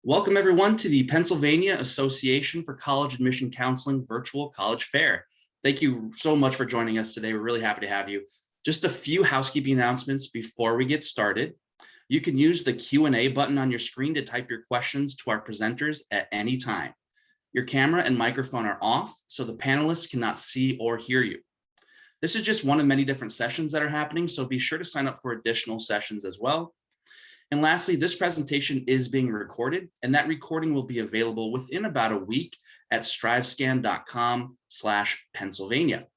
Welcome everyone to the Pennsylvania Association for College Admission Counseling Virtual College Fair. Thank you so much for joining us today. We're really happy to have you. Just a few housekeeping announcements before we get started. You can use the Q&A button on your screen to type your questions to our presenters at any time. Your camera and microphone are off, so the panelists cannot see or hear you. This is just one of many different sessions that are happening, so be sure to sign up for additional sessions as well. And lastly, this presentation is being recorded, and that recording will be available within about a week at strivescan.com/Pennsylvania.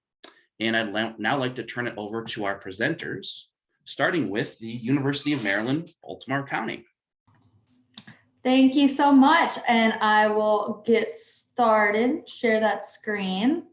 And I'd now like to turn it over to our presenters, starting with the University of Maryland, Baltimore County. Thank you so much. And I will get started, share that screen.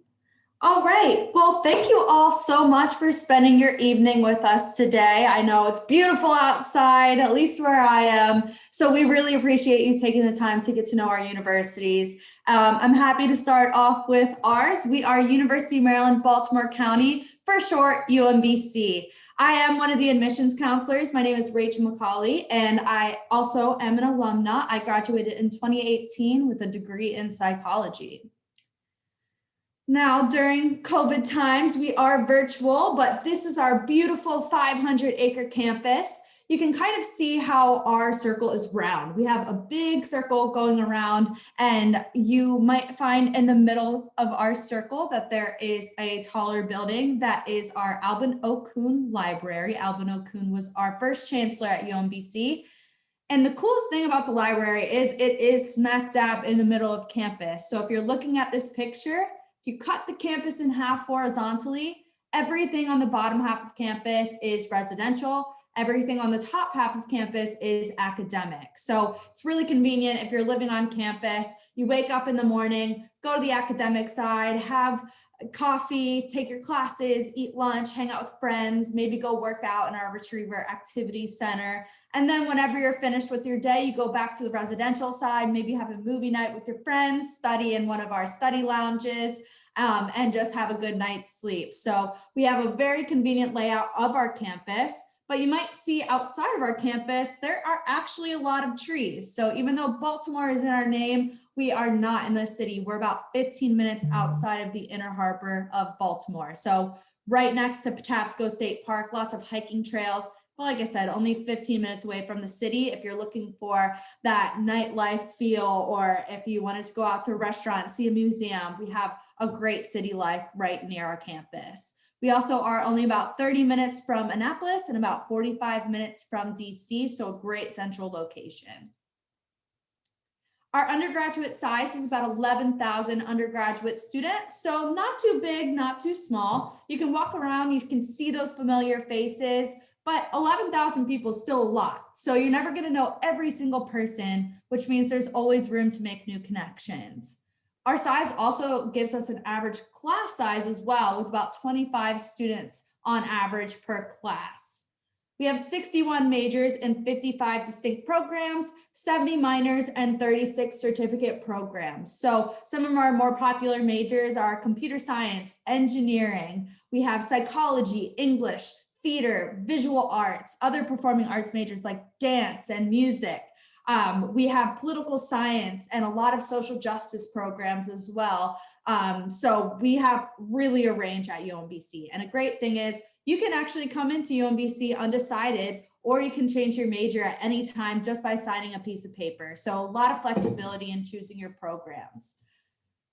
All right. Well, thank you all so much for spending your evening with us today. I know it's beautiful outside, at least where I am. So we really appreciate you taking the time to get to know our universities. I'm happy to start off with ours. We are University of Maryland, Baltimore County, for short, UMBC. I am one of the admissions counselors. My name is Rachel McCauley, and I also am an alumna. I graduated in 2018 with a degree in psychology. Now, during COVID times, we are virtual, but this is our beautiful 500-acre campus. You can kind of see how our circle is round. We have a big circle going around, and you might find in the middle of our circle that there is a taller building that is our Alvin O. Kuhn Library. Alvin O. Kuhn was our first chancellor at UMBC. And the coolest thing about the library is it is smack dab in the middle of campus. So if you're looking at this picture, you cut the campus in half horizontally, everything on the bottom half of campus is residential. Everything on the top half of campus is academic. So it's really convenient if you're living on campus. You wake up in the morning, go to the academic side, have coffee, take your classes, eat lunch, hang out with friends, maybe go work out in our Retriever Activity Center. And then whenever you're finished with your day, you go back to the residential side, maybe have a movie night with your friends, study in one of our study lounges, and just have a good night's sleep. So we have a very convenient layout of our campus, but you might see outside of our campus, there are actually a lot of trees. So even though Baltimore is in our name, we are not in the city. We're about 15 minutes outside of the inner harbor of Baltimore. So right next to Patapsco State Park, lots of hiking trails. Well, like I said, only 15 minutes away from the city. If you're looking for that nightlife feel, or if you wanted to go out to a restaurant and see a museum, we have a great city life right near our campus. We also are only about 30 minutes from Annapolis and about 45 minutes from DC, so a great central location. Our undergraduate size is about 11,000 undergraduate students, so not too big, not too small. You can walk around, you can see those familiar faces, but 11,000 people is still a lot. So you're never gonna know every single person, which means there's always room to make new connections. Our size also gives us an average class size as well, with about 25 students on average per class. We have 61 majors and 55 distinct programs, 70 minors, and 36 certificate programs. So some of our more popular majors are computer science, engineering. We have psychology, English, theater, visual arts, other performing arts majors like dance and music. We have political science and a lot of social justice programs as well. So we have really a range at UMBC. And a great thing is you can actually come into UMBC undecided, or you can change your major at any time just by signing a piece of paper. So a lot of flexibility in choosing your programs.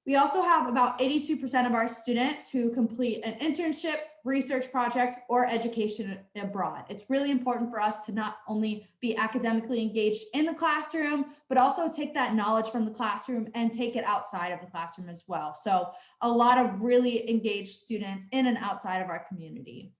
We also have about 82% of our students who complete an internship, research project, or education abroad. It's really important for us to not only be academically engaged in the classroom, but also take that knowledge from the classroom and take it outside of the classroom as well. So a lot of really engaged students in and outside of our community.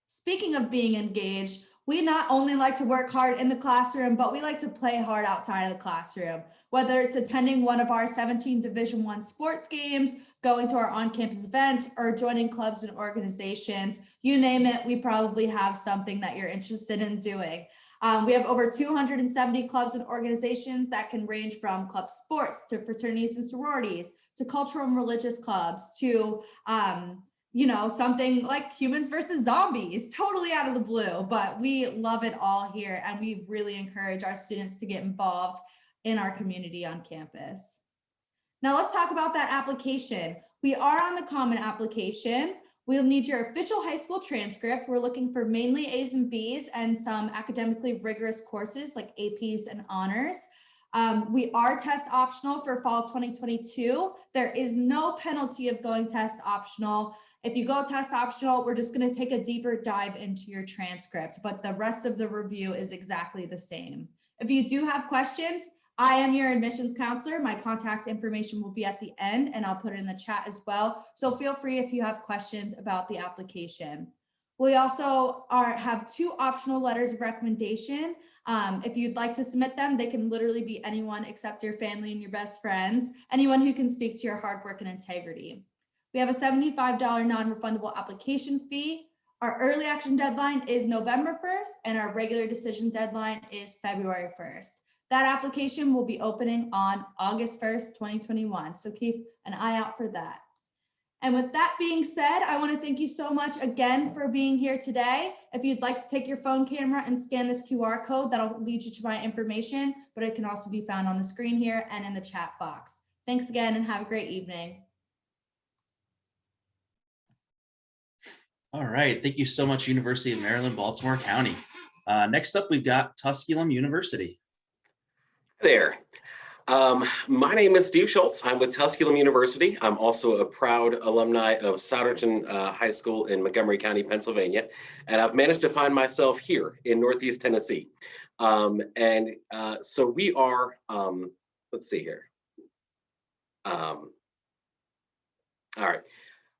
Speaking of being engaged, we not only like to work hard in the classroom, but we like to play hard outside of the classroom. Whether it's attending one of our 17 Division I sports games, going to our on-campus events, or joining clubs and organizations, you name it, we probably have something that you're interested in doing. We have over 270 clubs and organizations that can range from club sports to fraternities and sororities, to cultural and religious clubs, to something like Humans versus Zombies, totally out of the blue, but we love it all here. And we really encourage our students to get involved in our community on campus. Now let's talk about that application. We are on the Common Application. We'll need your official high school transcript. We're looking for mainly A's and B's and some academically rigorous courses like APs and honors. We are test optional for fall 2022. There is no penalty of going test optional. If you go test optional, we're just going to take a deeper dive into your transcript, but the rest of the review is exactly the same. If you do have questions, I am your admissions counselor. My contact information will be at the end, and I'll put it in the chat as well. So feel free if you have questions about the application. We also have 2 optional letters of recommendation. If you'd like to submit them, they can literally be anyone except your family and your best friends, anyone who can speak to your hard work and integrity. We have a $75 non-refundable application fee. Our early action deadline is November 1st, and our regular decision deadline is February 1st. That application will be opening on August 1st, 2021. So keep an eye out for that. And with that being said, I want to thank you so much again for being here today. If you'd like to take your phone camera and scan this QR code, that'll lead you to my information, but it can also be found on the screen here and in the chat box. Thanks again and have a great evening. All right, thank you so much, University of Maryland, Baltimore County. Next up, we've got Tusculum University. There. My name is Steve Schultz. I'm with Tusculum University. I'm also a proud alumni of Souderton High School in Montgomery County, Pennsylvania, and I've managed to find myself here in Northeast Tennessee. So we are, let's see here. All right.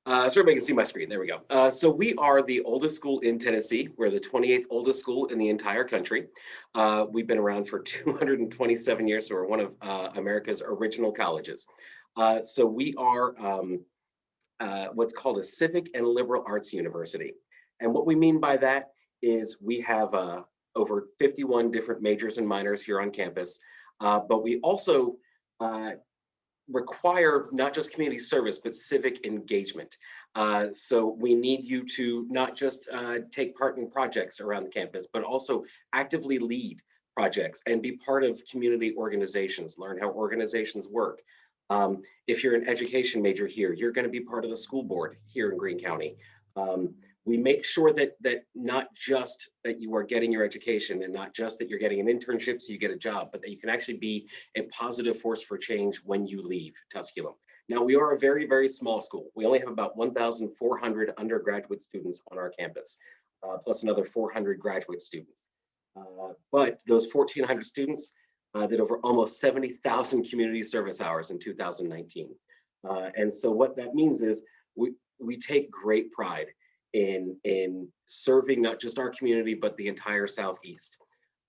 So everybody can see my screen. There we go. So we are the oldest school in Tennessee. We're the 28th oldest school in the entire country. We've been around for 227 years, so we're one of America's original colleges. So we are what's called a civic and liberal arts university. And what we mean by that is we have over 51 different majors and minors here on campus, but we also require not just community service, but civic engagement. So we need you to not just take part in projects around the campus, but also actively lead projects and be part of community organizations, learn how organizations work. If you're an education major here, you're going to be part of the school board here in Greene County. We make sure that not just that you are getting your education and not just that you're getting an internship so you get a job, but that you can actually be a positive force for change when you leave Tusculum. Now, we are a very, very small school. We only have about 1,400 undergraduate students on our campus, plus another 400 graduate students. But those 1,400 students did over almost 70,000 community service hours in 2019. And so what that means is we take great pride in serving not just our community, but the entire Southeast.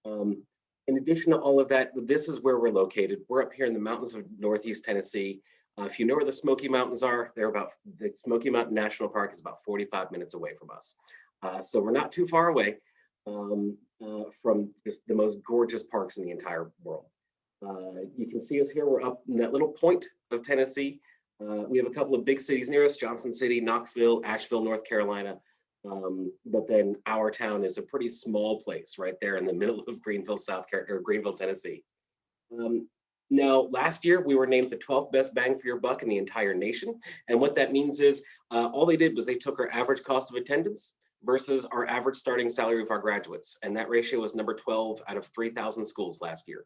In addition to all of that, this is where we're located. We're up here in the mountains of Northeast Tennessee. If you know where the Smoky Mountains are, the Smoky Mountain National Park is about 45 minutes away from us. So we're not too far away from just the most gorgeous parks in the entire world. You can see us here, we're up in that little point of Tennessee. We have a couple of big cities near us, Johnson City, Knoxville, Asheville, North Carolina. But then our town is a pretty small place right there in the middle of Greenville, Greenville, Tennessee. Now, last year, we were named the 12th best bang for your buck in the entire nation. And what that means is all they did was they took our average cost of attendance versus our average starting salary of our graduates. And that ratio was number 12 out of 3,000 schools last year.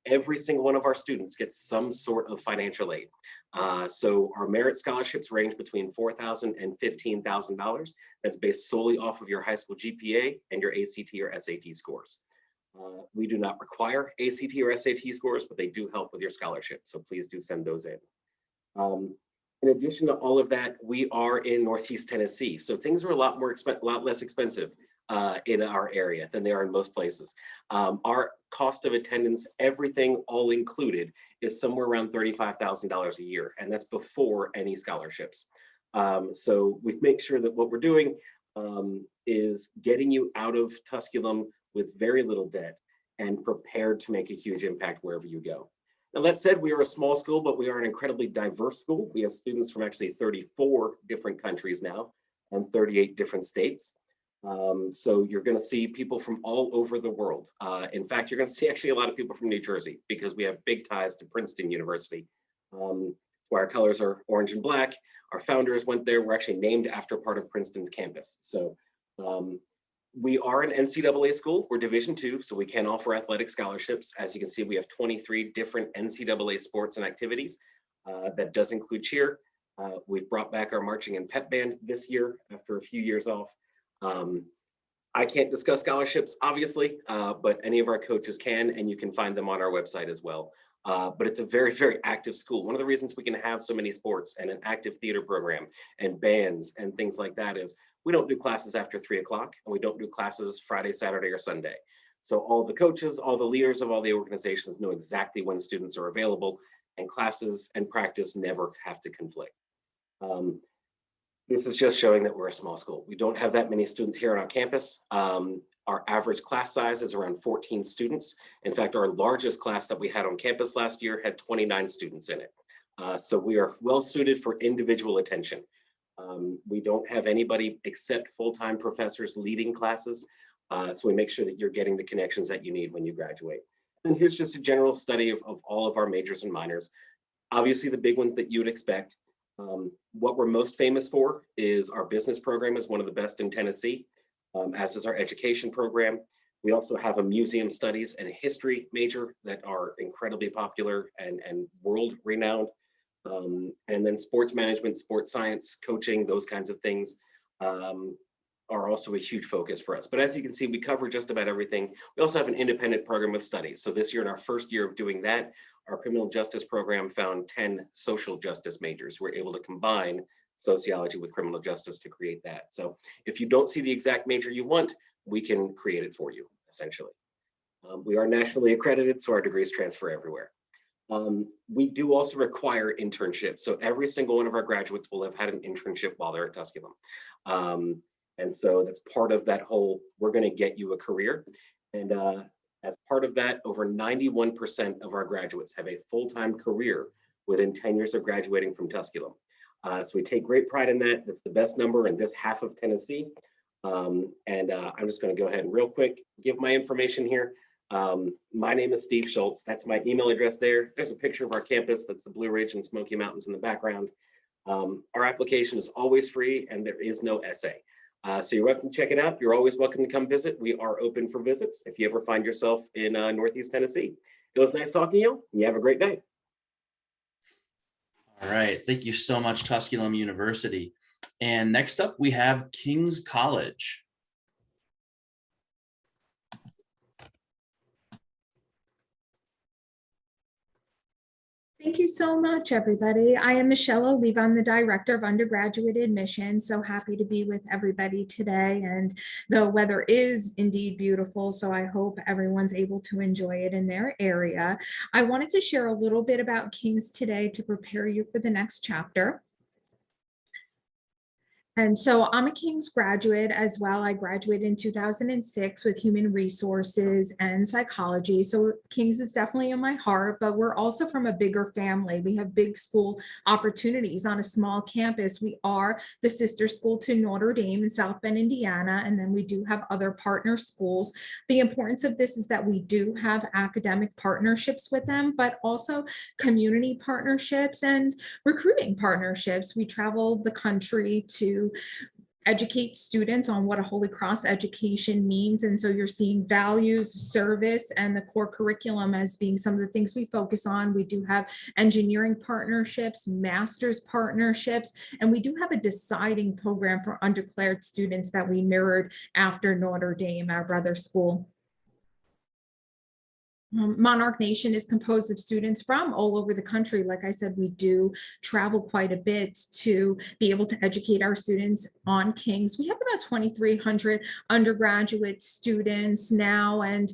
Every single one of our students gets some sort of financial aid. So our merit scholarships range between $4,000 and $15,000. That's based solely off of your high school GPA and your ACT or SAT scores. We do not require ACT or SAT scores, but they do help with your scholarship. So please do send those in. In addition to all of that, we are in Northeast Tennessee. So things are a lot less expensive in our area than they are in most places. Our cost of attendance, everything all included, is somewhere around $35,000 a year, and that's before any scholarships. So we make sure that what we're doing is getting you out of Tusculum with very little debt and prepared to make a huge impact wherever you go. Now, that said, we are a small school, but we are an incredibly diverse school. We have students from actually 34 different countries now and 38 different states. So you're going to see people from all over the world. In fact, you're going to see actually a lot of people from New Jersey because we have big ties to Princeton University, where our colors are orange and black. Our founders went there. We're actually named after part of Princeton's campus. So we are an NCAA school. We're Division II, so we can offer athletic scholarships. As you can see, we have 23 different NCAA sports and activities. That does include cheer. We've brought back our marching and pep band this year after a few years off. I can't discuss scholarships, obviously, but any of our coaches can, and you can find them on our website as well. But it's a very, very active school. One of the reasons we can have so many sports and an active theater program and bands and things like that is we don't do classes after 3 o'clock, and we don't do classes Friday, Saturday, or Sunday. So all the coaches, all the leaders of all the organizations know exactly when students are available, and classes and practice never have to conflict. This is just showing that we're a small school. We don't have that many students here on our campus. Our average class size is around 14 students. In fact, our largest class that we had on campus last year had 29 students in it. So we are well suited for individual attention. We don't have anybody except full-time professors leading classes. So we make sure that you're getting the connections that you need when you graduate. And here's just a general study of all of our majors and minors. Obviously, the big ones that you would expect. What we're most famous for is our business program is one of the best in Tennessee, as is our education program. We also have a museum studies and a history major that are incredibly popular and world renowned. And then sports management, sports science, coaching, those kinds of things are also a huge focus for us. But as you can see, we cover just about everything. We also have an independent program of studies. So this year, in our first year of doing that, our criminal justice program found 10 social justice majors. We're able to combine sociology with criminal justice to create that. So if you don't see the exact major you want, we can create it for you, essentially. We are nationally accredited, so our degrees transfer everywhere. We do also require internships. So every single one of our graduates will have had an internship while they're at Tusculum. And so that's part of that whole, we're going to get you a career. And as part of that, over 91% of our graduates have a full-time career within 10 years of graduating from Tusculum. So we take great pride in that. That's the best number in this half of Tennessee. I'm just going to go ahead and real quick give my information here. My name is Steve Schultz. That's my email address there. There's a picture of our campus. That's the Blue Ridge and Smoky Mountains in the background. Our application is always free and there is no essay. So you're welcome to check it out. You're always welcome to come visit. We are open for visits if you ever find yourself in Northeast Tennessee. It was nice talking to you. You have a great day. All right. Thank you so much, Tusculum University. And next up, we have King's College. Thank you so much, everybody. I am Michelle Oliva. I'm the Director of Undergraduate Admissions. So happy to be with everybody today. And the weather is indeed beautiful, so I hope everyone's able to enjoy it in their area. I wanted to share a little bit about King's today to prepare you for the next chapter. And so I'm a King's graduate as well. I graduated in 2006 with human resources and psychology. So King's is definitely in my heart, but we're also from a bigger family. We have big school opportunities on a small campus. We are the sister school to Notre Dame in South Bend, Indiana, and then we do have other partner schools. The importance of this is that we do have academic partnerships with them, but also community partnerships and recruiting partnerships. We travel the country to educate students on what a Holy Cross education means. And so you're seeing values, service, and the core curriculum as being some of the things we focus on. We do have engineering partnerships, master's partnerships, and we do have a deciding program for undeclared students that we mirrored after Notre Dame, our brother school. Monarch Nation is composed of students from all over the country. Like I said, we do travel quite a bit to be able to educate our students on King's. We have about 2,300 undergraduate students now, and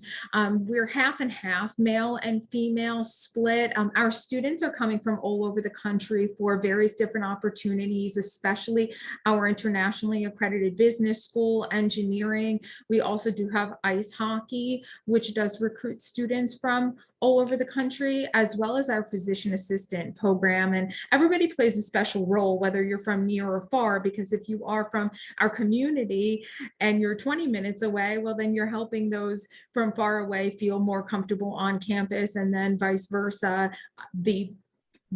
we're half and half, male and female split. Our students are coming from all over the country for various different opportunities, especially our internationally accredited business school, engineering. We also do have ice hockey, which does recruit students students from all over the country, as well as our physician assistant program. And everybody plays a special role, whether you're from near or far, because if you are from our community and you're 20 minutes away, well, then you're helping those from far away feel more comfortable on campus, and then vice versa. The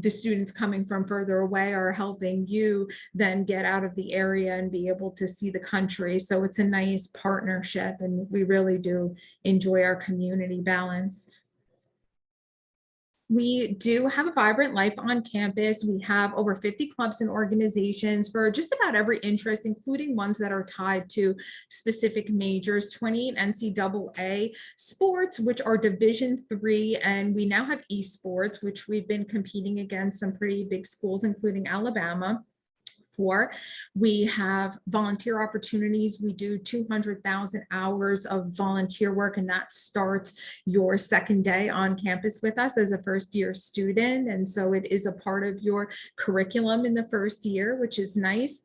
students coming from further away are helping you then get out of the area and be able to see the country. So it's a nice partnership, and we really do enjoy our community balance. We do have a vibrant life on campus. We have over 50 clubs and organizations for just about every interest, including ones that are tied to specific majors, 28 NCAA sports, which are Division III, and we now have esports, which we've been competing against some pretty big schools, including Alabama. We have volunteer opportunities. We do 200,000 hours of volunteer work, and that starts your second day on campus with us as a first-year student. And so it is a part of your curriculum in the first year, which is nice.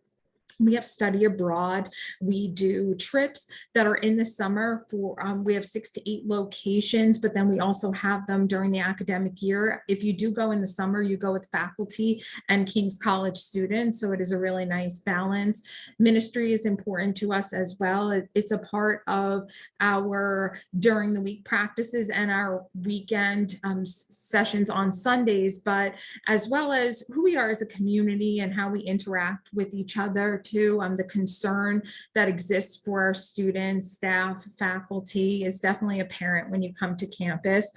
We have study abroad. We do trips that are in the summer for, we have 6 to 8 locations, but then we also have them during the academic year. If you do go in the summer, you go with faculty and King's College students. So it is a really nice balance. Ministry is important to us as well. It's a part of our during the week practices and our weekend sessions on Sundays, but as well as who we are as a community and how we interact with each other too. The concern that exists for our students, staff, faculty is definitely apparent when you come to campus.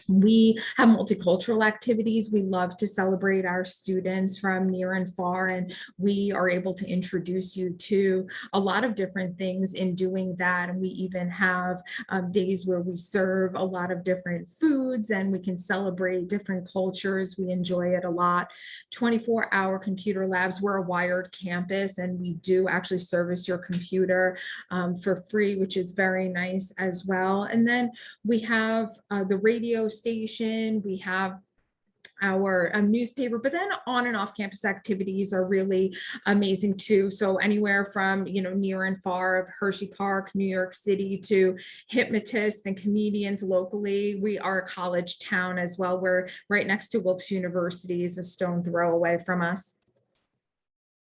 We have multicultural activities. We love to celebrate our students from near and far, and we are able to introduce you to a lot of different things in doing that. And we even have days where we serve a lot of different foods and we can celebrate different cultures. We enjoy it a lot. 24-hour computer labs. We're a wired campus, and we do actually service your computer for free, which is very nice as well. And then we have the radio station, we have our newspaper, but then on and off campus activities are really amazing too. So anywhere from, near and far of Hershey Park, New York City, to hypnotists and comedians locally. We are a college town as well. We're right next to Wilkes University, is a stone throw away from us.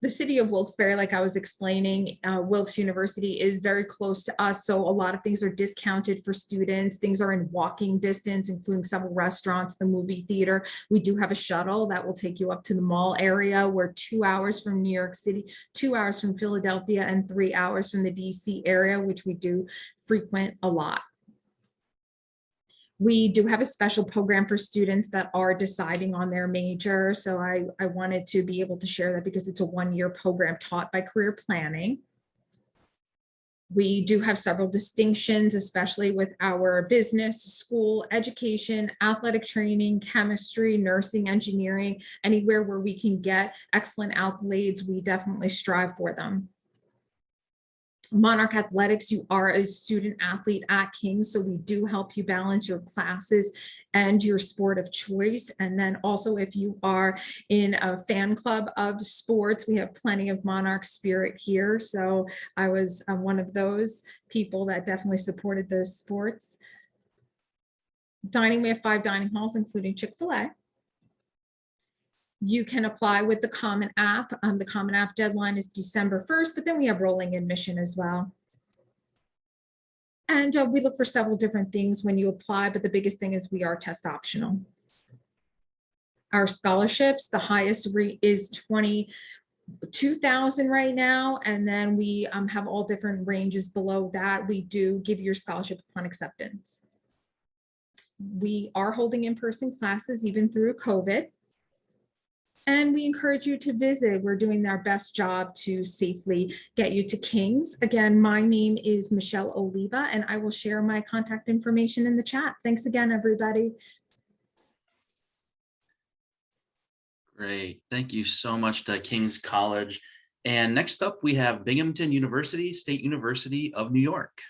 The city of Wilkes-Barre, like I was explaining, Wilkes University is very close to us. So a lot of things are discounted for students. Things are in walking distance, including several restaurants, the movie theater. We do have a shuttle that will take you up to the mall area. We're 2 hours from New York City, 2 hours from Philadelphia, and 3 hours from the DC area, which we do frequent a lot. We do have a special program for students that are deciding on their major. So I wanted to be able to share that because it's a one-year program taught by career planning. We do have several distinctions, especially with our business, school, education, athletic training, chemistry, nursing, engineering, anywhere where we can get excellent accolades, we definitely strive for them. Monarch Athletics, you are a student athlete at King's, so we do help you balance your classes and your sport of choice. And then also, if you are in a fan club of sports, we have plenty of Monarch spirit here. So I was one of those people that definitely supported the sports. Dining, we have 5 dining halls, including Chick-fil-A. You can apply with the Common App. The Common App deadline is December 1st, but then we have rolling admission as well. And we look for several different things when you apply, but the biggest thing is we are test optional. Our scholarships, the highest rate is $22,000 right now, and then we have all different ranges below that. We do give your scholarship upon acceptance. We are holding in-person classes even through COVID. And we encourage you to visit. We're doing our best job to safely get you to King's. Again, my name is Michelle Oliva, and I will share my contact information in the chat. Thanks again, everybody. Great. Thank you so much to King's College. And next up, we have Binghamton University, State University of New York.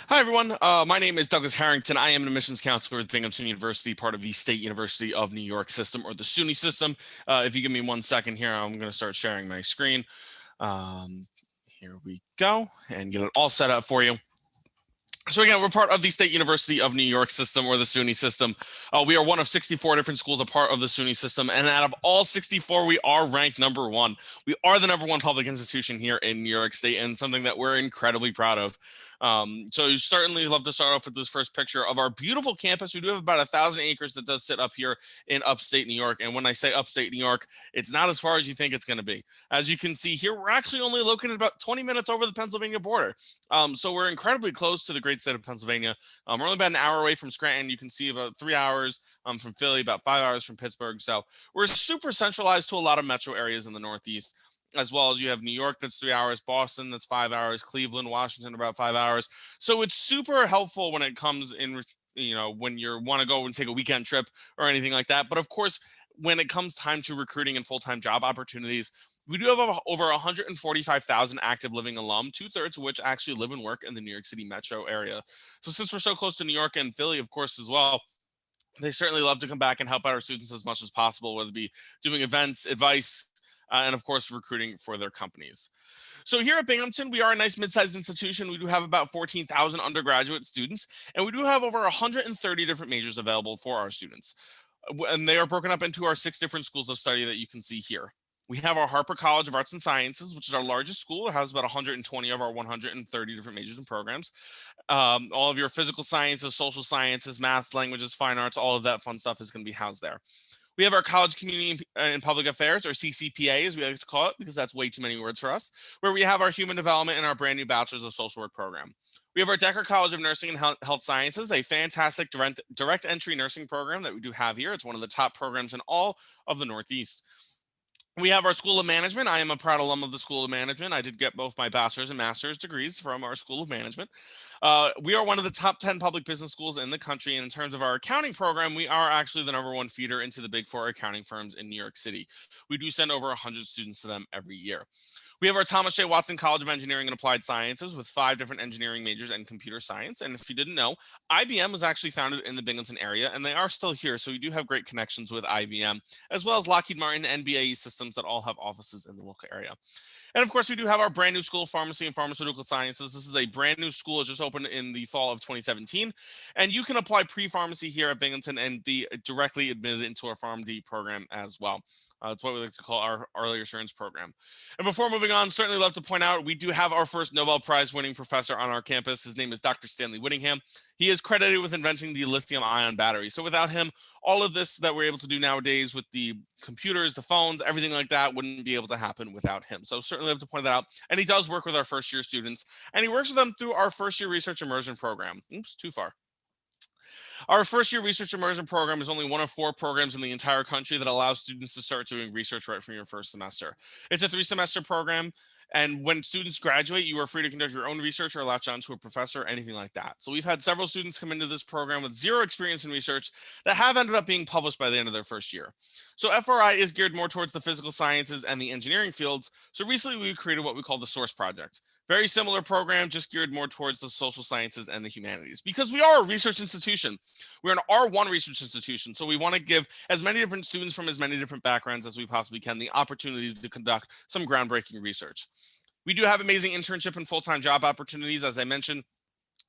Hi, everyone. My name is Douglas Harrington. I am an admissions counselor with Binghamton University, part of the State University of New York system, or the SUNY system. If you give me 1 second here, I'm going to start sharing my screen. Here we go, and get it all set up for you. So again, we're part of the State University of New York system, or the SUNY system. We are one of 64 different schools a part of the SUNY system. And out of all 64, we are ranked #1. We are the #1 public institution here in New York State, and something that we're incredibly proud of. So you certainly love to start off with this first picture of our beautiful campus. We do have about 1,000 acres that does sit up here in upstate New York. And when I say upstate New York, it's not as far as you think it's going to be. As you can see here, we're actually only located about 20 minutes over the Pennsylvania border. So we're incredibly close to the great state of Pennsylvania. We're only about an hour away from Scranton. You can see about 3 hours from Philly, about 5 hours from Pittsburgh. So we're super centralized to a lot of metro areas in the Northeast, as well as you have New York, that's 3 hours, Boston, that's 5 hours, Cleveland, Washington, about 5 hours. So it's super helpful when it comes in, when you want to go and take a weekend trip or anything like that. But of course, when it comes time to recruiting and full-time job opportunities, we do have over 145,000 active living alum, 2/3 of which actually live and work in the New York City metro area. So since we're so close to New York and Philly, of course, as well, they certainly love to come back and help out our students as much as possible, whether it be doing events, advice, and of course, recruiting for their companies. So here at Binghamton, we are a nice mid-sized institution. We do have about 14,000 undergraduate students, and we do have over 130 different majors available for our students. And they are broken up into our 6 different schools of study that you can see here. We have our Harper College of Arts and Sciences, which is our largest school. It has about 120 of our 130 different majors and programs. All of your physical sciences, social sciences, maths, languages, fine arts, all of that fun stuff is going to be housed there. We have our College Community and Public Affairs, or CCPA, as we like to call it, because that's way too many words for us, where we have our Human Development and our brand new Bachelor's of Social Work program. We have our Decker College of Nursing and Health Sciences, a fantastic direct entry nursing program that we do have here. It's one of the top programs in all of the Northeast. We have our School of Management. I am a proud alum of the School of Management. I did get both my bachelor's and master's degrees from our School of Management. We are one of the top 10 public business schools in the country. And in terms of our accounting program, we are actually the #1 feeder into the Big 4 accounting firms in New York City. We do send over 100 students to them every year. We have our Thomas J. Watson College of Engineering and Applied Sciences with 5 different engineering majors and computer science. And if you didn't know, IBM was actually founded in the Binghamton area, and they are still here. So we do have great connections with IBM, as well as Lockheed Martin and BAE Systems that all have offices in the local area. And of course, we do have our brand new School of Pharmacy and Pharmaceutical Sciences. This is a brand new school. It just opened in the fall of 2017. And you can apply pre-pharmacy here at Binghamton and be directly admitted into our PharmD program as well. It's what we like to call our early assurance program. And before moving on, certainly love to point out, we do have our first Nobel Prize winning professor on our campus. His name is Dr. Stanley Whittingham. He is credited with inventing the lithium-ion battery. So without him, all of this that we're able to do nowadays with the computers, the phones, everything like that wouldn't be able to happen without him. So certainly have to point that out. And he does work with our first-year students, and he works with them through our first-year research immersion program. Oops, too far. Our first-year research immersion program is only one of 4 programs in the entire country that allows students to start doing research right from your first semester. It's a 3-semester program. And when students graduate, you are free to conduct your own research or latch on to a professor, anything like that. So we've had several students come into this program with 0 experience in research that have ended up being published by the end of their first year. So FRI is geared more towards the physical sciences and the engineering fields. So recently we created what we call the SOURCE project. Very similar program, just geared more towards the social sciences and the humanities. Because we are a research institution. We're an R1 research institution. So we want to give as many different students from as many different backgrounds as we possibly can the opportunity to conduct some groundbreaking research. We do have amazing internship and full-time job opportunities. As I mentioned,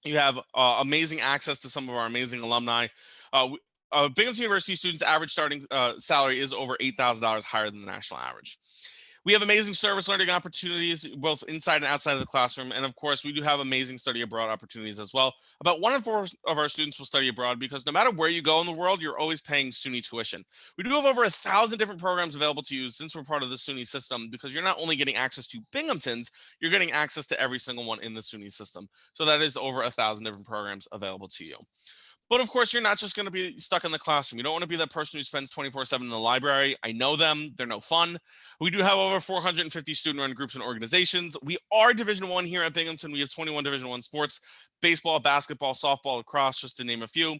you have amazing access to some of our amazing alumni. Binghamton University students' average starting salary is over $8,000 higher than the national average. We have amazing service learning opportunities, both inside and outside of the classroom. And of course, we do have amazing study abroad opportunities as well. About 1 in 4 of our students will study abroad because no matter where you go in the world, you're always paying SUNY tuition. We do have over 1,000 different programs available to you since we're part of the SUNY system, because you're not only getting access to Binghamton's, you're getting access to every single one in the SUNY system. So that is over 1,000 different programs available to you. But of course, you're not just going to be stuck in the classroom. You don't want to be that person who spends 24/7 in the library. I know them. They're no fun. We do have over 450 student-run groups and organizations. We are Division I here at Binghamton. We have 21 Division I sports: baseball, basketball, softball, lacrosse, just to name a few.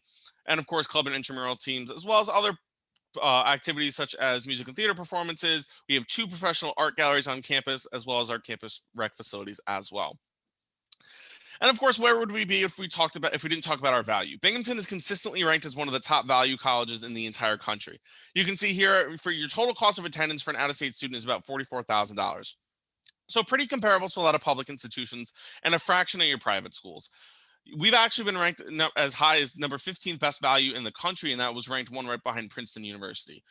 And of course, club and intramural teams, as well as other activities such as music and theater performances. We have 2 professional art galleries on campus, as well as our campus rec facilities as well. And of course, where would we be if we didn't talk about our value? Binghamton is consistently ranked as one of the top value colleges in the entire country. You can see here, for your total cost of attendance for an out-of-state student is about $44,000. So pretty comparable to a lot of public institutions and a fraction of your private schools. we've actually been ranked as high as number 15th best value in the country, and that was ranked one right behind Princeton University.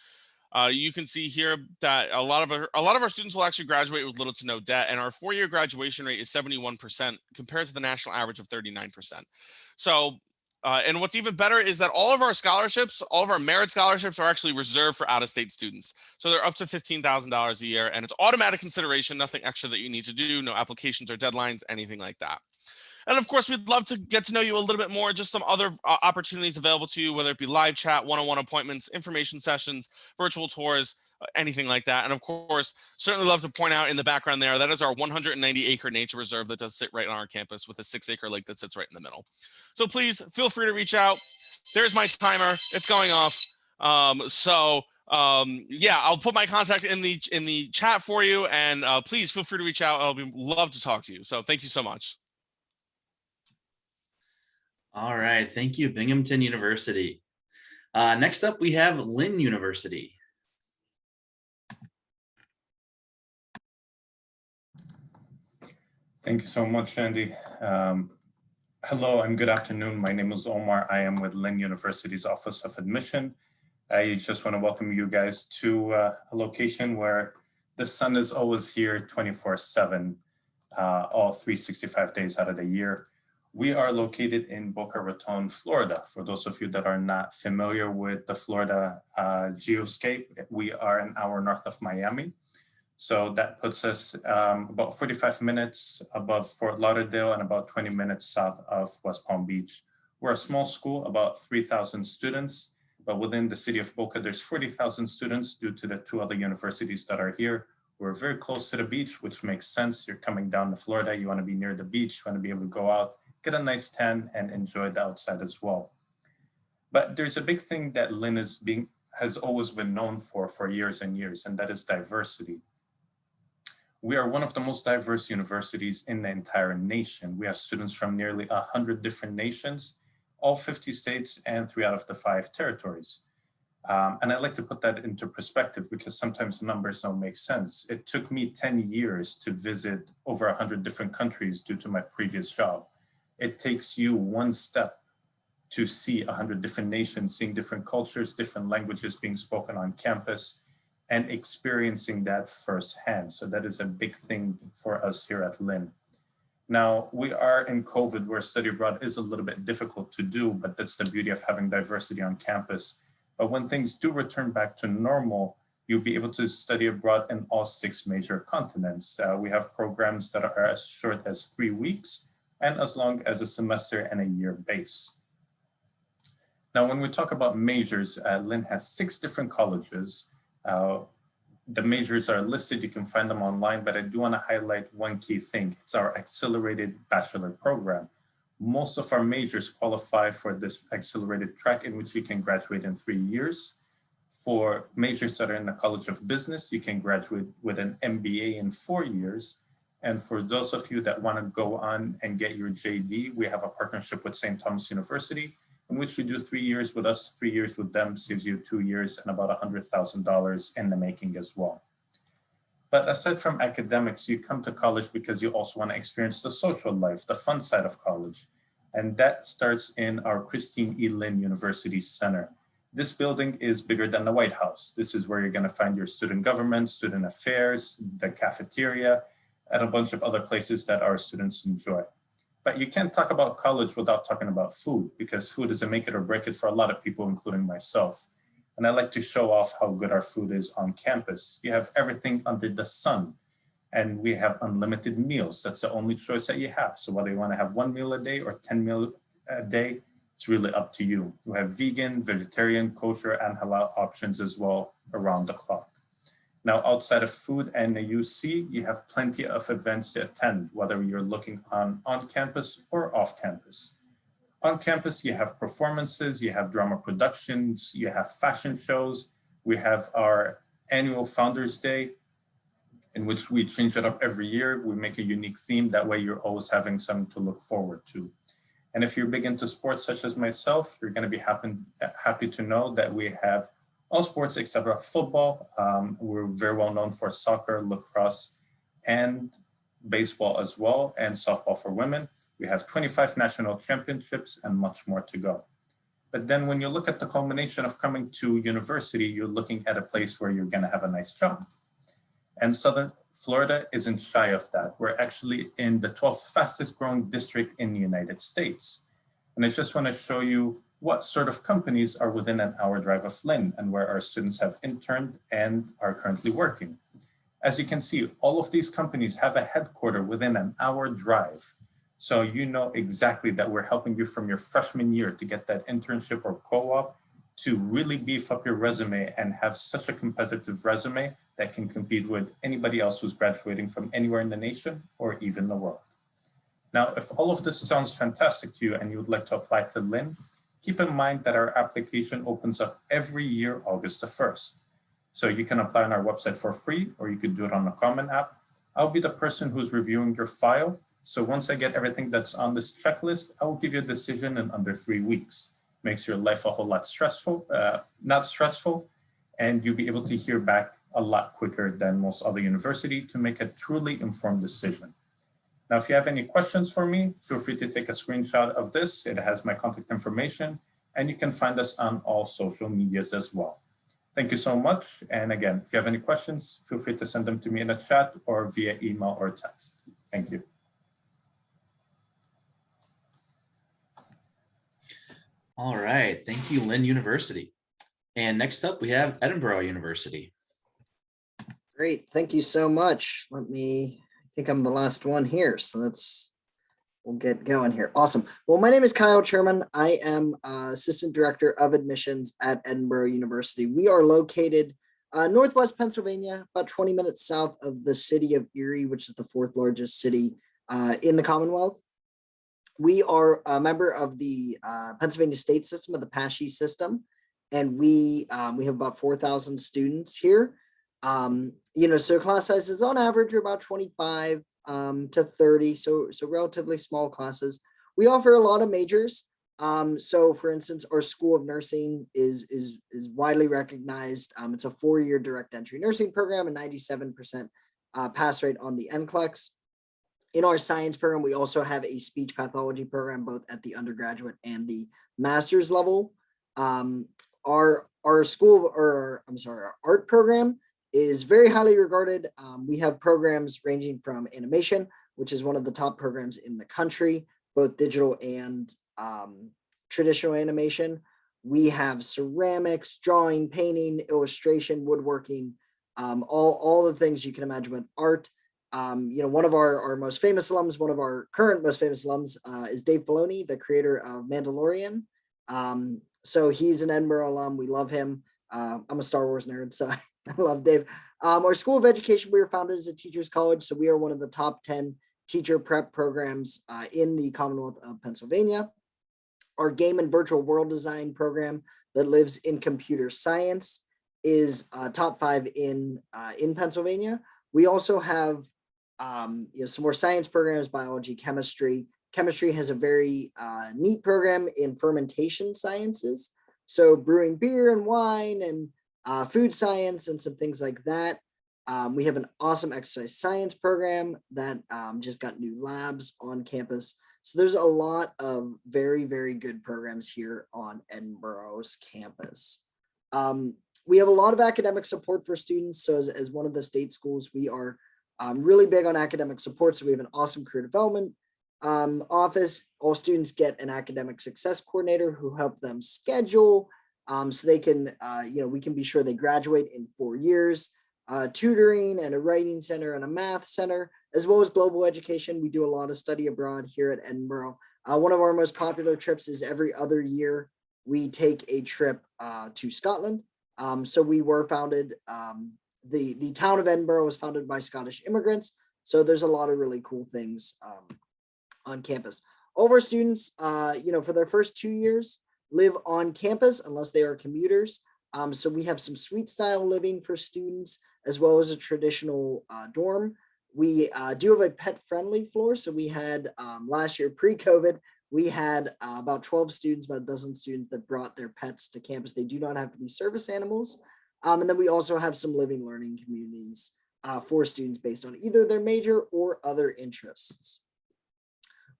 You can see here that a lot of our students will actually graduate with little to no debt, and our 4-year graduation rate is 71% compared to the national average of 39%. So, and what's even better is that all of our scholarships, all of our merit scholarships, are actually reserved for out-of-state students. So they're up to $15,000 a year, and it's automatic consideration, nothing extra that you need to do, no applications or deadlines, anything like that. And of course, we'd love to get to know you a little bit more, just some other opportunities available to you, whether it be live chat, one-on-one appointments, information sessions, virtual tours, anything like that. And of course, certainly love to point out in the background there, that is our 190-acre nature reserve that does sit right on our campus with a 6-acre lake that sits right in the middle. So please feel free to reach out. There's my timer. It's going off. Yeah, I'll put my contact in the chat for you, and please feel free to reach out. Love to talk to you. So thank you so much. All right, thank you, Binghamton University. Next up, we have Lynn University. Thank you so much, Andy. Hello and good afternoon. My name is Omar. I am with Lynn University's Office of Admission. I just want to welcome you guys to a location where the sun is always here 24/7, all 365 days out of the year. We are located in Boca Raton, Florida. For those of you that are not familiar with the Florida geoscape, we are an hour north of Miami. So that puts us about 45 minutes above Fort Lauderdale and about 20 minutes south of West Palm Beach. We're a small school, about 3,000 students, but within the city of Boca, there's 40,000 students due to the 2 other universities that are here. We're very close to the beach, which makes sense. You're coming down to Florida, you want to be near the beach, you want to be able to go out, get a nice tan and enjoy the outside as well. But there's a big thing that Lynn has always been known for years and years, and that is diversity. We are one of the most diverse universities in the entire nation. We have students from nearly 100 different nations, all 50 states and 3 out of the 5 territories. And I'd like to put that into perspective because sometimes numbers don't make sense. It took me 10 years to visit over 100 different countries due to my previous job. It takes you 1 step to see 100 different nations, seeing different cultures, different languages being spoken on campus, and experiencing that firsthand. So that is a big thing for us here at Lynn. Now, we are in COVID where study abroad is a little bit difficult to do, but that's the beauty of having diversity on campus. But when things do return back to normal, you'll be able to study abroad in all 6 major continents. We have programs that are as short as 3 weeks and as long as a semester and a year base. Now, when we talk about majors, Lynn has 6 different colleges. The majors are listed, you can find them online, but I do want to highlight one key thing. It's our accelerated bachelor program. Most of our majors qualify for this accelerated track in which you can graduate in 3 years. For majors that are in the College of Business, you can graduate with an MBA in 4 years. And for those of you that want to go on and get your JD, we have a partnership with St. Thomas University, in which you do 3 years with us, 3 years with them, saves you 2 years and about $100,000 in the making as well. But aside from academics, you come to college because you also want to experience the social life, the fun side of college. And that starts in our Christine E. Lynn University Center. This building is bigger than the White House. This is where you're going to find your student government, student affairs, the cafeteria, and a bunch of other places that our students enjoy. But you can't talk about college without talking about food, because food is a make it or break it for a lot of people, including myself. And I like to show off how good our food is on campus. You have everything under the sun, and we have unlimited meals. That's the only choice that you have. So whether you want to have 1 meal a day or 10 meals a day, it's really up to you. We have vegan, vegetarian, kosher, and halal options as well around the clock. Now, outside of food and the UC, you have plenty of events to attend, whether you're looking on campus or off campus. On campus, you have performances, you have drama productions, you have fashion shows. We have our annual Founders Day, in which we change it up every year. We make a unique theme. That way you're always having something to look forward to. And if you're big into sports such as myself, you're going to be happy to know that we have all sports except for football. We're very well known for soccer, lacrosse, and baseball as well, and softball for women. We have 25 national championships and much more to go. But then when you look at the culmination of coming to university, you're looking at a place where you're going to have a nice job. And Southern Florida isn't shy of that. We're actually in the 12th fastest growing district in the United States. And I just want to show you what sort of companies are within an hour drive of Lynn and where our students have interned and are currently working. As you can see, all of these companies have a headquarter within an hour drive. So you know exactly that we're helping you from your freshman year to get that internship or co-op to really beef up your resume and have such a competitive resume that can compete with anybody else who's graduating from anywhere in the nation or even the world. Now, if all of this sounds fantastic to you and you would like to apply to Lynn, keep in mind that our application opens up every year, August the 1st. So you can apply on our website for free, or you could do it on the Common App. I'll be the person who's reviewing your file. So once I get everything that's on this checklist, I will give you a decision in under 3 weeks. Makes your life a whole lot not stressful, and you'll be able to hear back a lot quicker than most other universities to make a truly informed decision. Now, if you have any questions for me, feel free to take a screenshot of this. It has my contact information, and you can find us on all social medias as well. Thank you so much. And again, if you have any questions, feel free to send them to me in the chat or via email or text. Thank you. All right, thank you, Lynn University. And next up, we have Edinboro University. Great, thank you so much. I think I'm the last one here, so we'll get going here. Awesome. Well, my name is Kyle Sherman. I am Assistant Director of Admissions at Edinboro University. We are located Northwest Pennsylvania, about 20 minutes south of the city of Erie, which is the 4th largest city in the Commonwealth. We are a member of the Pennsylvania state system, of the PACAC system, and we have about 4,000 students here. So class sizes on average are about 25 to 30, so relatively small classes. We offer a lot of majors. So for instance, our School of Nursing is widely recognized. It's a 4-year direct entry nursing program, a 97% pass rate on the NCLEX. In our science program, we also have a speech pathology program, both at the undergraduate and the master's level. Our art program is very highly regarded. We have programs ranging from animation, which is one of the top programs in the country, both digital and traditional animation. We have ceramics, drawing, painting, illustration, woodworking, all the things you can imagine with art. One of our most famous alums, one of our current most famous alums is Dave Filoni, the creator of Mandalorian. So he's an Edinboro alum. We love him. I'm a Star Wars nerd, so I love Dave. Our School of Education, we were founded as a teacher's college, so we are one of the top 10 teacher prep programs in the Commonwealth of Pennsylvania. Our game and virtual world design program that lives in computer science is top 5 in Pennsylvania. We also have some more science programs, biology, chemistry. Chemistry has a very neat program in fermentation sciences. So brewing beer and wine and food science and some things like that. We have an awesome exercise science program that just got new labs on campus. So there's a lot of very, very good programs here on Edinboro's campus. We have a lot of academic support for students. So as one of the state schools, we are really big on academic support. So we have an awesome career development office. All students get an academic success coordinator who help them schedule so they can, we can be sure they graduate in 4 years. Tutoring and a writing center and a math center, as well as global education. We do a lot of study abroad here at Edinboro. One of our most popular trips is every other year we take a trip to Scotland. So we were founded, the town of Edinboro was founded by Scottish immigrants. So there's a lot of really cool things on campus. All of our students, for their first 2 years, live on campus unless they are commuters. So we have some suite style living for students, as well as a traditional dorm. We do have a pet friendly floor. So we had last year pre-COVID, we had about 12 students, about a dozen students that brought their pets to campus. They do not have to be service animals. And then we also have some living learning communities for students based on either their major or other interests.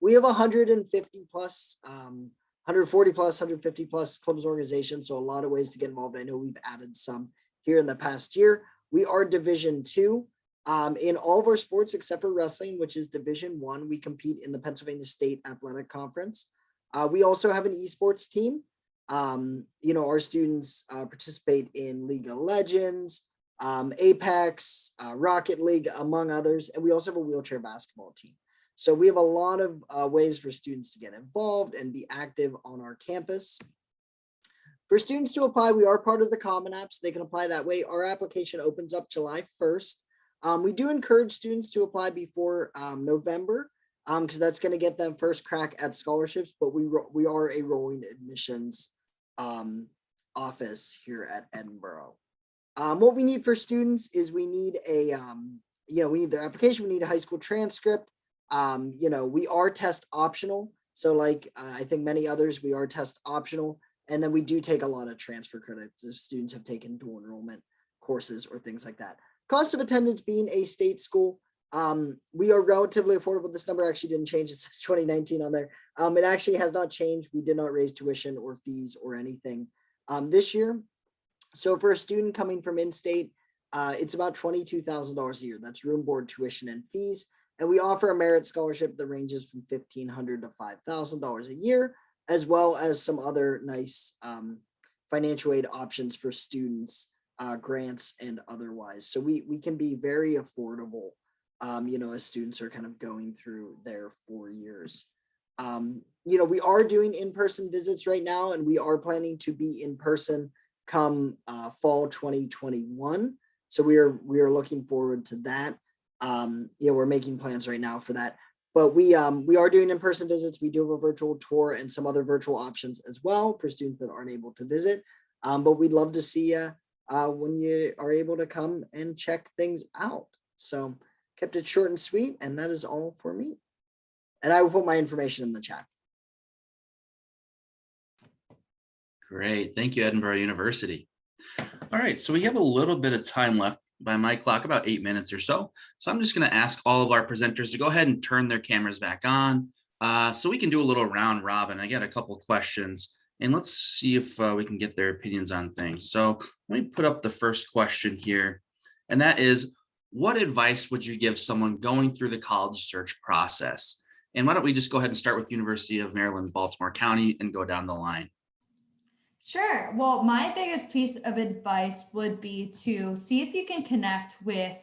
we have 150 plus, 140 plus, 150 plus clubs and organizations. So a lot of ways to get involved. I know we've added some here in the past year. We are Division II. In all of our sports except for wrestling, which is Division I, we compete in the Pennsylvania State Athletic Conference. We also have an esports team. Our students participate in League of Legends, Apex, Rocket League, among others. And we also have a wheelchair basketball team. So we have a lot of ways for students to get involved and be active on our campus. For students to apply, we are part of the Common App, so they can apply that way. Our application opens up July 1st. We do encourage students to apply before November, because that's going to get them first crack at scholarships, but we are a rolling admissions office here at Edinboro. What we need for students is we need we need their application, we need a high school transcript. We are test optional. So like I think many others, we are test optional. And then we do take a lot of transfer credits if students have taken dual enrollment courses or things like that. Cost of attendance being a state school, we are relatively affordable. This number actually didn't change since 2019 on there. It actually has not changed. We did not raise tuition or fees or anything this year. So for a student coming from in-state, it's about $22,000 a year. That's room, board, tuition, and fees. And we offer a merit scholarship that ranges from $1,500 to $5,000 a year, as well as some other nice financial aid options for students, grants and otherwise. So we can be very affordable, as students are kind of going through their 4 years. We are doing in-person visits right now, and we are planning to be in person come fall 2021. So we are looking forward to that. We're making plans right now for that. But we are doing in-person visits. We do have a virtual tour and some other virtual options as well for students that aren't able to visit. But we'd love to see you when you are able to come and check things out. So kept it short and sweet, and that is all for me. And I will put my information in the chat. Great. Thank you, Edinboro University. All right, so we have a little bit of time left by my clock, about 8 minutes or so. So I'm just going to ask all of our presenters to go ahead and turn their cameras back on so we can do a little round robin. I got a couple of questions, and let's see if we can get their opinions on things. So let me put up the first question here, and that is, what advice would you give someone going through the college search process? And why don't we just go ahead and start with University of Maryland, Baltimore County and go down the line. Sure. Well, my biggest piece of advice would be to see if you can connect with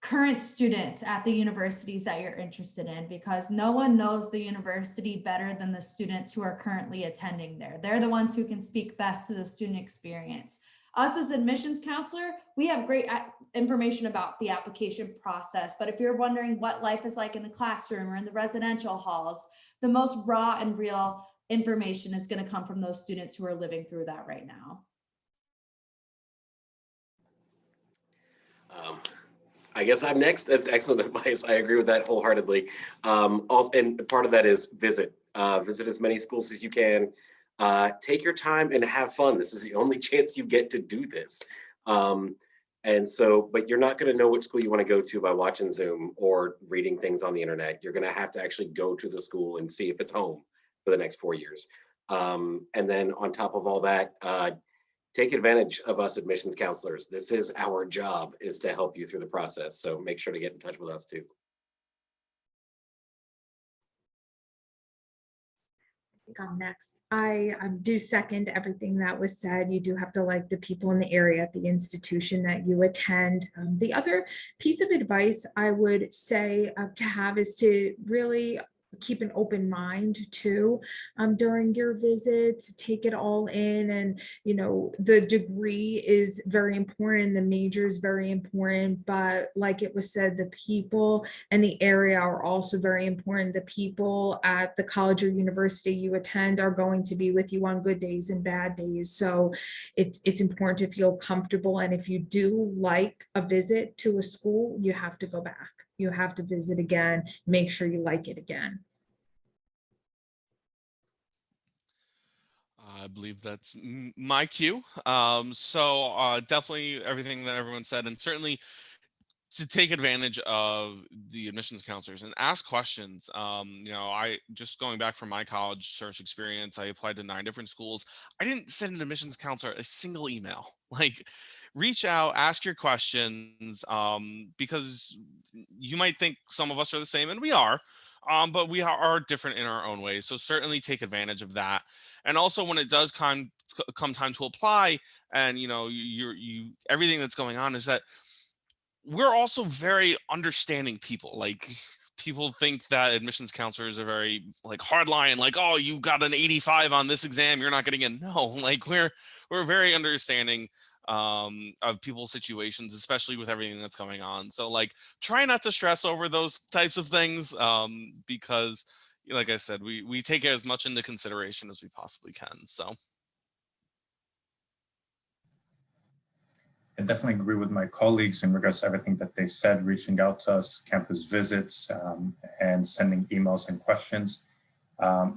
current students at the universities that you're interested in, because no one knows the university better than the students who are currently attending there. They're the ones who can speak best to the student experience. Us as admissions counselor, we have great information about the application process, but if you're wondering what life is like in the classroom or in the residential halls, the most raw and real information is going to come from those students who are living through that right now. I guess I'm next. That's excellent advice. I agree with that wholeheartedly. And part of that is visit as many schools as you can. Take your time and have fun. This is the only chance you get to do this. But you're not going to know which school you want to go to by watching Zoom or reading things on the internet. You're going to have to actually go to the school and see if it's home for the next 4 years. And then on top of all that, take advantage of us admissions counselors. This is our job, is to help you through the process. So make sure to get in touch with us too. I'm next. I do second everything that was said. You do have to like the people in the area at the institution that you attend. The other piece of advice I would say to have is to really keep an open mind too during your visits. Take it all in, and the degree is very important, the major is very important, but like it was said, the people and the area are also very important. The people at the college or university you attend are going to be with you on good days and bad days, so it's important to feel comfortable. And if you do like a visit to a school, you have to go back. You have to visit again, make sure you like it again. I believe that's my cue. So definitely everything that everyone said, and certainly to take advantage of the admissions counselors and ask questions. I just going back from my college search experience, I applied to 9 different schools. I didn't send an admissions counselor a single email. Like, reach out, ask your questions, because you might think some of us are the same, and we are, but we are different in our own ways. So certainly take advantage of that. And also, when it does come time to apply, and you everything that's going on is that we're also very understanding people. Like, people think that admissions counselors are very like hardline, like, oh, you got an 85 on this exam, you're not getting in. No, like we're very understanding of people's situations, especially with everything that's going on. So like, try not to stress over those types of things, because like I said, we take as much into consideration as we possibly can. So I definitely agree with my colleagues in regards to everything that they said, reaching out to us, campus visits, and sending emails and questions.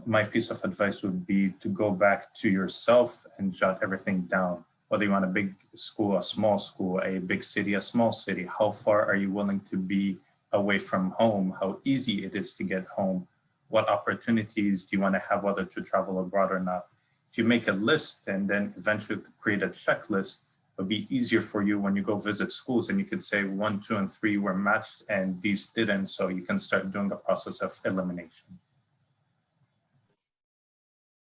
My piece of advice would be to go back to yourself and jot everything down. Whether you want a big school, a small school, a big city, a small city, how far are you willing to be away from home? How easy it is to get home? What opportunities do you want to have, whether to travel abroad or not? If you make a list and then eventually create a checklist, it'll be easier for you when you go visit schools, and you could say 1, 2, and 3 were matched and these didn't. So you can start doing the process of elimination.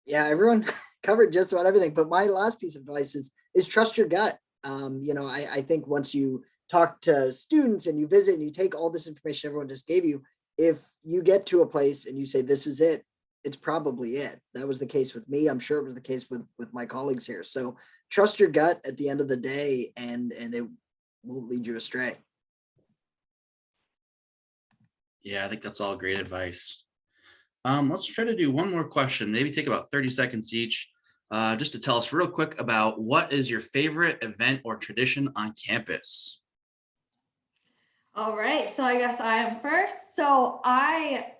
Yeah, everyone covered just about everything. But my last piece of advice is trust your gut. I think once you talk to students and you visit and you take all this information everyone just gave you, if you get to a place and you say, this is it, it's probably it. That was the case with me. I'm sure it was the case with my colleagues here. So trust your gut at the end of the day, and it won't lead you astray. Yeah, I think that's all great advice. Let's try to do one more question, maybe take about 30 seconds each, just to tell us real quick about what is your favorite event or tradition on campus? All right, so I guess I am first. So I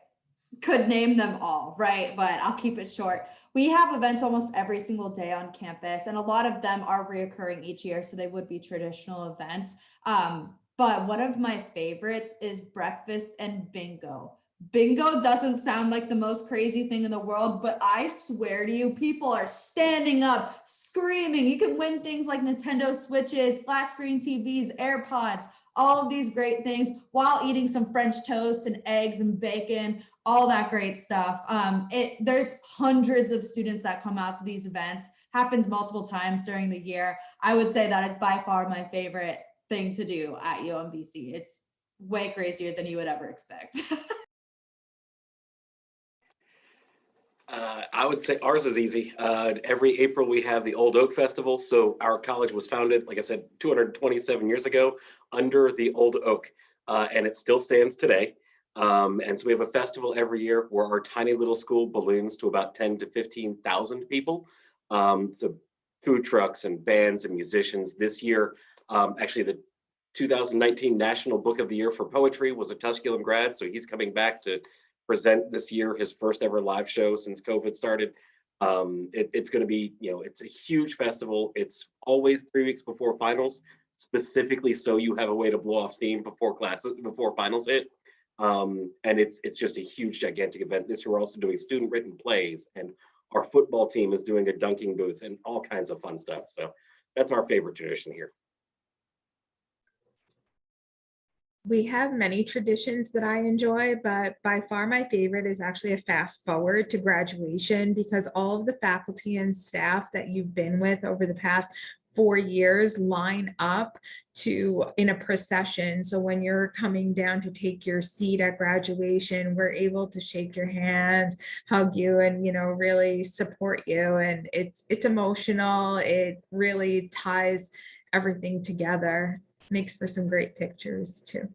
could name them all, right? But I'll keep it short. We have events almost every single day on campus, and a lot of them are reoccurring each year, so they would be traditional events. But one of my favorites is breakfast and bingo. Bingo doesn't sound like the most crazy thing in the world, but I swear to you, people are standing up, screaming. You can win things like Nintendo Switches, flat screen TVs, AirPods, all of these great things while eating some French toast and eggs and bacon, all that great stuff. There's hundreds of students that come out to these events, happens multiple times during the year. I would say that it's by far my favorite thing to do at UMBC. It's way crazier than you would ever expect. I would say ours is easy. Every April we have the Old Oak Festival. So our college was founded, like I said, 227 years ago under the Old Oak, and it still stands today. And so we have a festival every year where our tiny little school balloons to about 10 to 15,000 people. So food trucks and bands and musicians. This year, actually the 2019 National Book of the Year for Poetry was a Tusculum grad. So he's coming back to present this year his first ever live show since COVID started. It's going to be, it's a huge festival. It's always 3 weeks before finals, specifically so you have a way to blow off steam before finals hit. And it's just a huge, gigantic event. This year we're also doing student written plays, and our football team is doing a dunking booth and all kinds of fun stuff. So that's our favorite tradition here. We have many traditions that I enjoy, but by far my favorite is actually a fast forward to graduation, because all of the faculty and staff that you've been with over the past 4 years line up in a procession. So when you're coming down to take your seat at graduation, we're able to shake your hand, hug you, and really support you. And it's emotional. It really ties everything together. Makes for some great pictures too.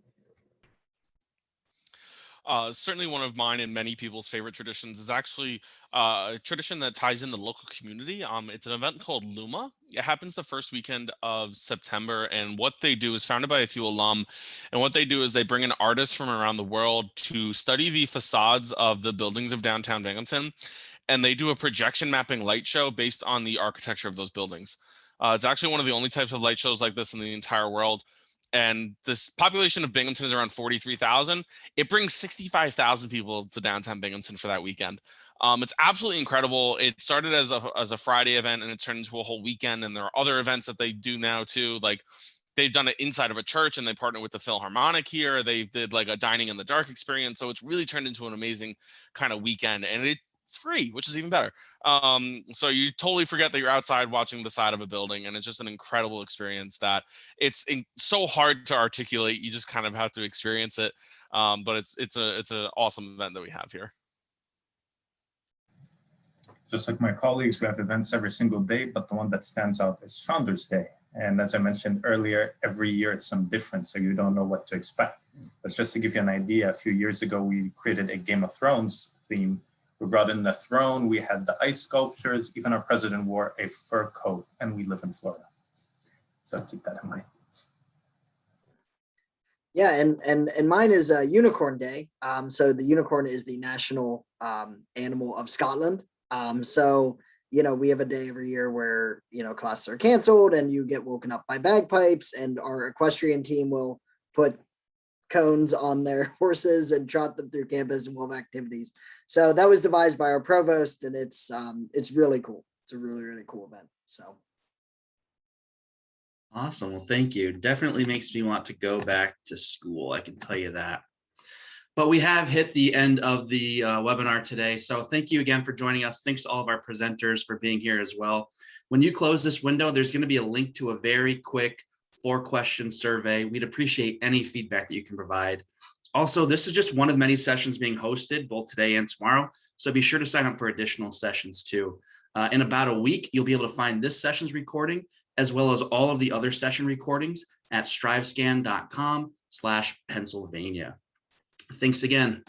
Certainly one of mine and many people's favorite traditions is actually a tradition that ties in the local community. It's an event called Luma. It happens the first weekend of September, and what they do is founded by a few alum. And what they do is they bring in artists from around the world to study the facades of the buildings of downtown Binghamton, and they do a projection mapping light show based on the architecture of those buildings. It's actually one of the only types of light shows like this in the entire world. And this population of Binghamton is around 43,000. It brings 65,000 people to downtown Binghamton for that weekend. It's absolutely incredible. It started as a Friday event and it turned into a whole weekend. And there are other events that they do now too. Like they've done it inside of a church and they partner with the Philharmonic here. They did like a dining in the dark experience. So it's really turned into an amazing kind of weekend, and it's free, which is even better. So you totally forget that you're outside watching the side of a building, and it's just an incredible experience that it's so hard to articulate. You just kind of have to experience it. But it's an awesome event that we have here. Just like my colleagues, we have events every single day, but the one that stands out is Founders Day. And as I mentioned earlier, every year it's some different, so you don't know what to expect. But just to give you an idea, a few years ago, we created a Game of Thrones theme. We brought in the throne, we had the ice sculptures, even our president wore a fur coat, and we live in Florida. So keep that in mind. Yeah, and mine is Unicorn Day. So the unicorn is the national animal of Scotland. So, you know, we have a day every year where, you know, classes are canceled and you get woken up by bagpipes, and our equestrian team will put cones on their horses and trot them through campus and we'll have activities. So that was devised by our provost, and it's really cool. It's a really, really cool event. So. Awesome. Well, thank you. Definitely makes me want to go back to school. I can tell you that. But we have hit the end of the webinar today. So thank you again for joining us. Thanks to all of our presenters for being here as well. When you close this window, there's going to be a link to a very quick 4-question survey. We'd appreciate any feedback that you can provide. Also, this is just one of many sessions being hosted both today and tomorrow. So be sure to sign up for additional sessions too. In about a week, you'll be able to find this session's recording as well as all of the other session recordings at strivescan.com/Pennsylvania. Thanks again.